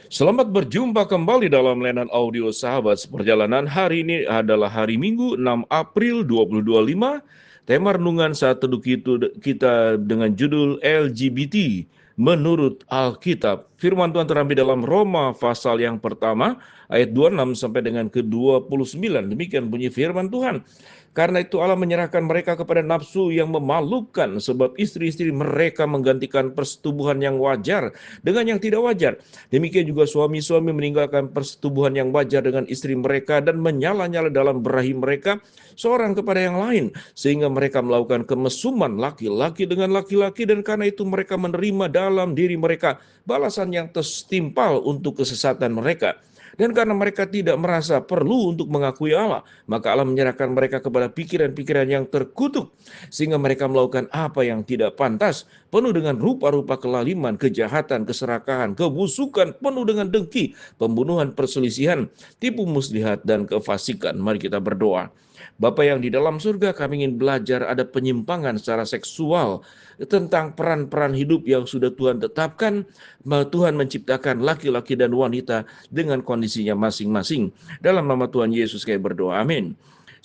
Selamat berjumpa kembali dalam layanan audio sahabat seperjalanan. Hari ini adalah hari Minggu 6 April 2025. Tema renungan saat teduh kita dengan judul LGBT menurut Alkitab. Firman Tuhan terambil dalam Roma pasal yang pertama ayat 26 sampai dengan ke-29. Demikian bunyi firman Tuhan. Karena itu Allah menyerahkan mereka kepada nafsu yang memalukan, sebab istri-istri mereka menggantikan persetubuhan yang wajar dengan yang tidak wajar. Demikian juga suami-suami meninggalkan persetubuhan yang wajar dengan istri mereka dan menyala-nyala dalam berahi mereka seorang kepada yang lain, sehingga mereka melakukan kemesuman laki-laki dengan laki-laki, dan karena itu mereka menerima dalam diri mereka balasan yang setimpal untuk kesesatan mereka. Dan karena mereka tidak merasa perlu untuk mengakui Allah, maka Allah menyerahkan mereka kepada pikiran-pikiran yang terkutuk, sehingga mereka melakukan apa yang tidak pantas, penuh dengan rupa-rupa kelaliman, kejahatan, keserakahan, kebusukan, penuh dengan dengki, pembunuhan, perselisihan, tipu muslihat, dan kefasikan. Mari kita berdoa. Bapa yang di dalam surga, kami ingin belajar ada penyimpangan secara seksual tentang peran-peran hidup yang sudah Tuhan tetapkan. Tuhan menciptakan laki-laki dan wanita dengan kondisinya masing-masing. Dalam nama Tuhan Yesus kami berdoa, amin.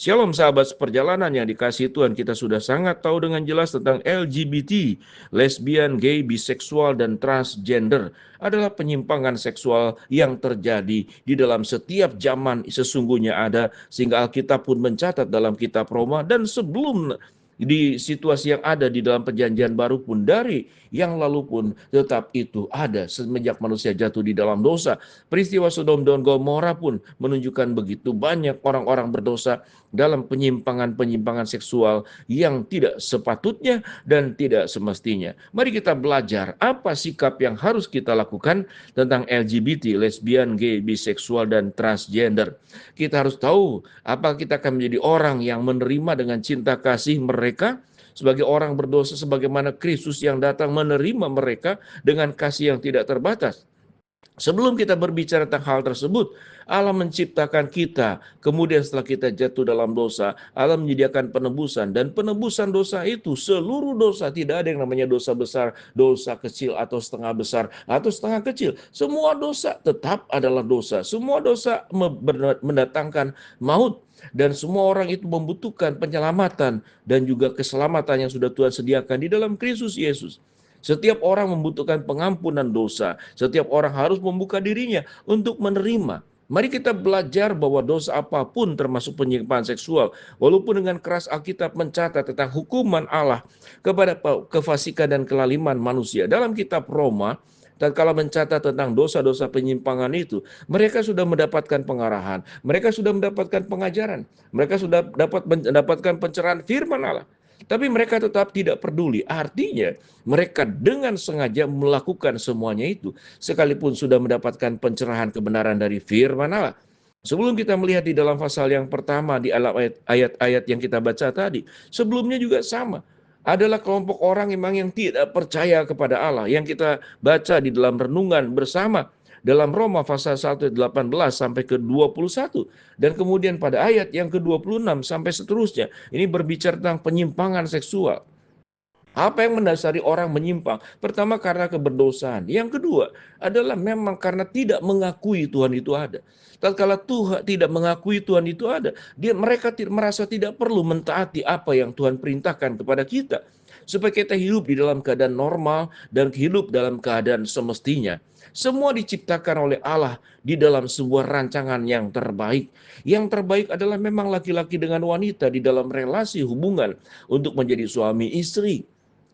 Shalom sahabat seperjalanan yang dikasihi Tuhan, kita sudah sangat tahu dengan jelas tentang LGBT, lesbian, gay, biseksual, dan transgender adalah penyimpangan seksual yang terjadi di dalam setiap zaman sesungguhnya ada, sehingga Alkitab pun mencatat dalam kitab Roma, dan sebelum di situasi yang ada di dalam perjanjian baru pun, dari yang lalu pun tetap itu ada semenjak manusia jatuh di dalam dosa. Peristiwa Sodom dan Gomora pun menunjukkan begitu banyak orang-orang berdosa dalam penyimpangan-penyimpangan seksual yang tidak sepatutnya dan tidak semestinya. Mari kita belajar apa sikap yang harus kita lakukan tentang LGBT, lesbian, gay, biseksual, dan transgender. Kita harus tahu apa kita akan menjadi orang yang menerima dengan cinta kasih mereka sebagai orang berdosa, sebagaimana Kristus yang datang menerima mereka dengan kasih yang tidak terbatas. Sebelum kita berbicara tentang hal tersebut, Allah menciptakan kita. Kemudian setelah kita jatuh dalam dosa, Allah menyediakan penebusan. Dan penebusan dosa itu, seluruh dosa, tidak ada yang namanya dosa besar, dosa kecil, atau setengah besar, atau setengah kecil. Semua dosa tetap adalah dosa. Semua dosa mendatangkan maut. Dan semua orang itu membutuhkan penyelamatan dan juga keselamatan yang sudah Tuhan sediakan di dalam Kristus Yesus. Setiap orang membutuhkan pengampunan dosa. Setiap orang harus membuka dirinya untuk menerima. Mari kita belajar bahwa dosa apapun termasuk penyimpangan seksual, walaupun dengan keras Alkitab mencatat tentang hukuman Allah kepada kefasikan dan kelaliman manusia. Dalam kitab Roma, dan kalau mencatat tentang dosa-dosa penyimpangan itu, mereka sudah mendapatkan pengarahan, mereka sudah mendapatkan pengajaran, mereka sudah dapat mendapatkan pencerahan firman Allah. Tapi mereka tetap tidak peduli. Artinya mereka dengan sengaja melakukan semuanya itu, sekalipun sudah mendapatkan pencerahan kebenaran dari firman Allah. Sebelum kita melihat di dalam pasal yang pertama, di ayat-ayat yang kita baca tadi, sebelumnya juga sama. Adalah kelompok orang yang tidak percaya kepada Allah, yang kita baca di dalam renungan bersama dalam Roma pasal 1 ayat 18 sampai ke 21. Dan kemudian pada ayat yang ke-26 sampai seterusnya, ini berbicara tentang penyimpangan seksual. Apa yang mendasari orang menyimpang? Pertama, karena keberdosaan. Yang kedua adalah memang karena tidak mengakui Tuhan itu ada. Tatkala Tuhan tidak mengakui Tuhan itu ada, mereka merasa tidak perlu mentaati apa yang Tuhan perintahkan kepada kita, supaya kita hidup di dalam keadaan normal dan hidup dalam keadaan semestinya. Semua diciptakan oleh Allah di dalam sebuah rancangan yang terbaik. Yang terbaik adalah memang laki-laki dengan wanita di dalam relasi hubungan untuk menjadi suami istri.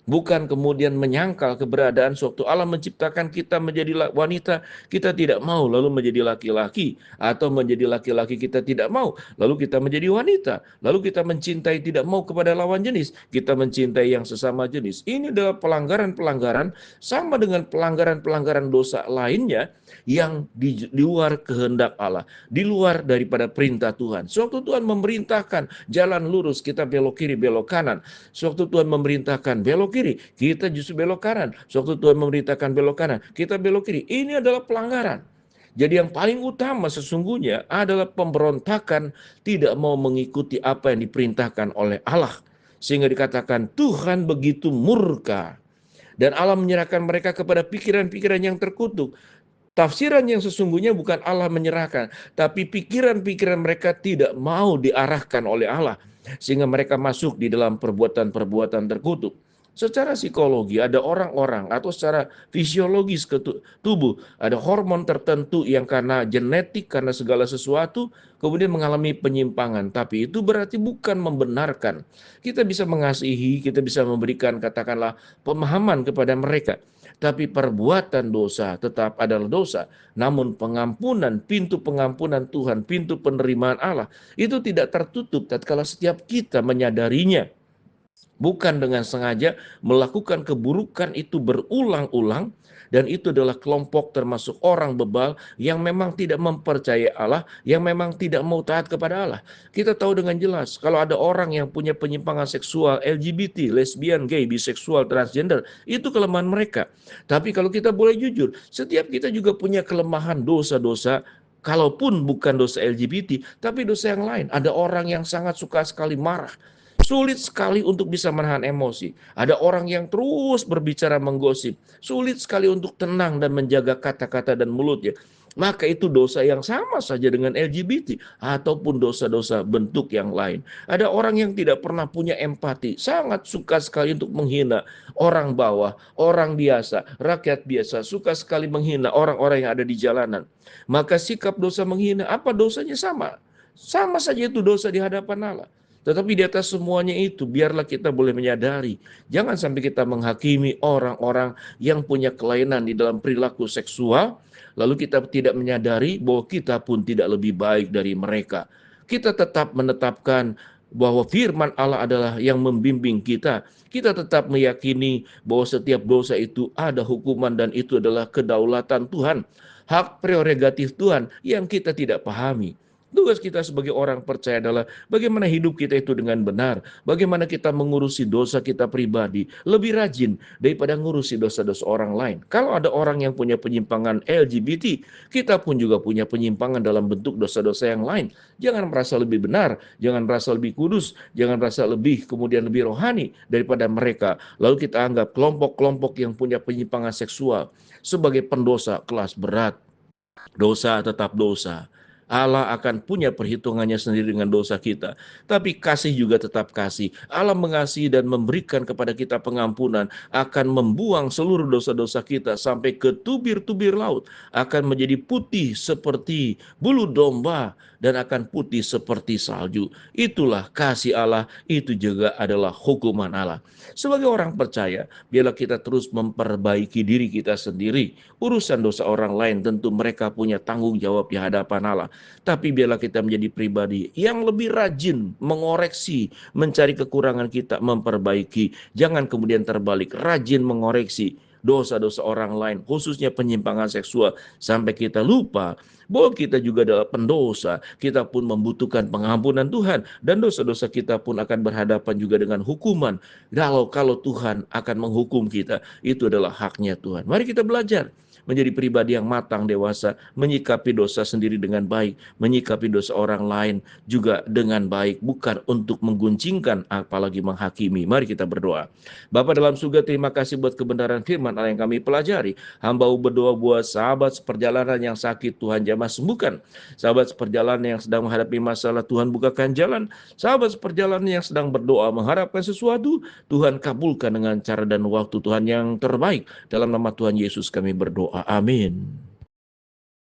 Bukan kemudian menyangkal keberadaan sewaktu Allah menciptakan kita menjadi wanita, kita tidak mau lalu menjadi laki-laki, atau menjadi laki-laki kita tidak mau, lalu kita menjadi wanita, lalu kita mencintai tidak mau kepada lawan jenis, kita mencintai yang sesama jenis. Ini adalah pelanggaran-pelanggaran sama dengan pelanggaran-pelanggaran dosa lainnya yang di luar kehendak Allah, di luar daripada perintah Tuhan. Sewaktu Tuhan memerintahkan jalan lurus, kita belok kiri, belok kanan. Sewaktu Tuhan memerintahkan belok kiri, kita justru belok kanan. Sewaktu Tuhan memerintahkan belok kanan, kita belok kiri. Ini adalah pelanggaran. Jadi yang paling utama sesungguhnya adalah pemberontakan, tidak mau mengikuti apa yang diperintahkan oleh Allah. Sehingga dikatakan Tuhan begitu murka. Dan Allah menyerahkan mereka kepada pikiran-pikiran yang terkutuk. Tafsiran yang sesungguhnya bukan Allah menyerahkan, tapi pikiran-pikiran mereka tidak mau diarahkan oleh Allah, sehingga mereka masuk di dalam perbuatan-perbuatan terkutuk. Secara psikologi ada orang-orang atau secara fisiologis ke tubuh ada hormon tertentu yang karena genetik, karena segala sesuatu kemudian mengalami penyimpangan, tapi itu berarti bukan membenarkan. Kita bisa mengasihi, kita bisa memberikan katakanlah pemahaman kepada mereka, tapi perbuatan dosa tetap adalah dosa. Namun pengampunan, pintu pengampunan Tuhan, pintu penerimaan Allah itu tidak tertutup tatkala setiap kita menyadarinya. Bukan dengan sengaja melakukan keburukan itu berulang-ulang, dan itu adalah kelompok termasuk orang bebal yang memang tidak mempercayai Allah, yang memang tidak mau taat kepada Allah. Kita tahu dengan jelas kalau ada orang yang punya penyimpangan seksual, LGBT, lesbian, gay, biseksual, transgender, itu kelemahan mereka. Tapi kalau kita boleh jujur, setiap kita juga punya kelemahan dosa-dosa. Kalaupun bukan dosa LGBT, tapi dosa yang lain. Ada orang yang sangat suka sekali marah, sulit sekali untuk bisa menahan emosi. Ada orang yang terus berbicara menggosip, sulit sekali untuk tenang dan menjaga kata-kata dan mulutnya. Maka itu dosa yang sama saja dengan LGBT ataupun dosa-dosa bentuk yang lain. Ada orang yang tidak pernah punya empati, sangat suka sekali untuk menghina orang bawah, orang biasa, rakyat biasa, suka sekali menghina orang-orang yang ada di jalanan. Maka sikap dosa menghina, apa dosanya sama? Sama saja itu dosa di hadapan Allah. Tetapi di atas semuanya itu, biarlah kita boleh menyadari, jangan sampai kita menghakimi orang-orang yang punya kelainan di dalam perilaku seksual, lalu kita tidak menyadari bahwa kita pun tidak lebih baik dari mereka. Kita tetap menetapkan bahwa firman Allah adalah yang membimbing kita. Kita tetap meyakini bahwa setiap dosa itu ada hukuman dan itu adalah kedaulatan Tuhan, hak prerogatif Tuhan yang kita tidak pahami. Tugas kita sebagai orang percaya adalah bagaimana hidup kita itu dengan benar, bagaimana kita mengurusi dosa kita pribadi lebih rajin daripada ngurusi dosa-dosa orang lain. Kalau ada orang yang punya penyimpangan LGBT, kita pun juga punya penyimpangan dalam bentuk dosa-dosa yang lain. Jangan merasa lebih benar, jangan merasa lebih kudus, jangan merasa lebih kemudian lebih rohani daripada mereka. Lalu kita anggap kelompok-kelompok yang punya penyimpangan seksual sebagai pendosa kelas berat. Dosa tetap dosa. Allah akan punya perhitungannya sendiri dengan dosa kita. Tapi kasih juga tetap kasih. Allah mengasihi dan memberikan kepada kita pengampunan, akan membuang seluruh dosa-dosa kita sampai ke tubir-tubir laut, akan menjadi putih seperti bulu domba dan akan putih seperti salju. Itulah kasih Allah, itu juga adalah hukuman Allah. Sebagai orang percaya, biarlah kita terus memperbaiki diri kita sendiri. Urusan dosa orang lain tentu mereka punya tanggung jawab di hadapan Allah. Tapi biarlah kita menjadi pribadi yang lebih rajin mengoreksi, mencari kekurangan kita, memperbaiki. Jangan kemudian terbalik, rajin mengoreksi dosa-dosa orang lain, khususnya penyimpangan seksual, sampai kita lupa bahwa kita juga adalah pendosa. Kita pun membutuhkan pengampunan Tuhan, dan dosa-dosa kita pun akan berhadapan juga dengan hukuman. Kalau Tuhan akan menghukum kita, itu adalah haknya Tuhan. Mari kita belajar menjadi pribadi yang matang, dewasa, menyikapi dosa sendiri dengan baik, menyikapi dosa orang lain juga dengan baik, bukan untuk mengguncingkan apalagi menghakimi. Mari kita berdoa. Bapa dalam surga, terima kasih buat kebenaran firman Allah yang kami pelajari. Hamba berdoa buat sahabat seperjalanan yang sakit, Tuhan jamah sembuhkan. Sahabat seperjalanan yang sedang menghadapi masalah, Tuhan bukakan jalan. Sahabat seperjalanan yang sedang berdoa mengharapkan sesuatu, Tuhan kabulkan dengan cara dan waktu Tuhan yang terbaik. Dalam nama Tuhan Yesus kami berdoa. Amin.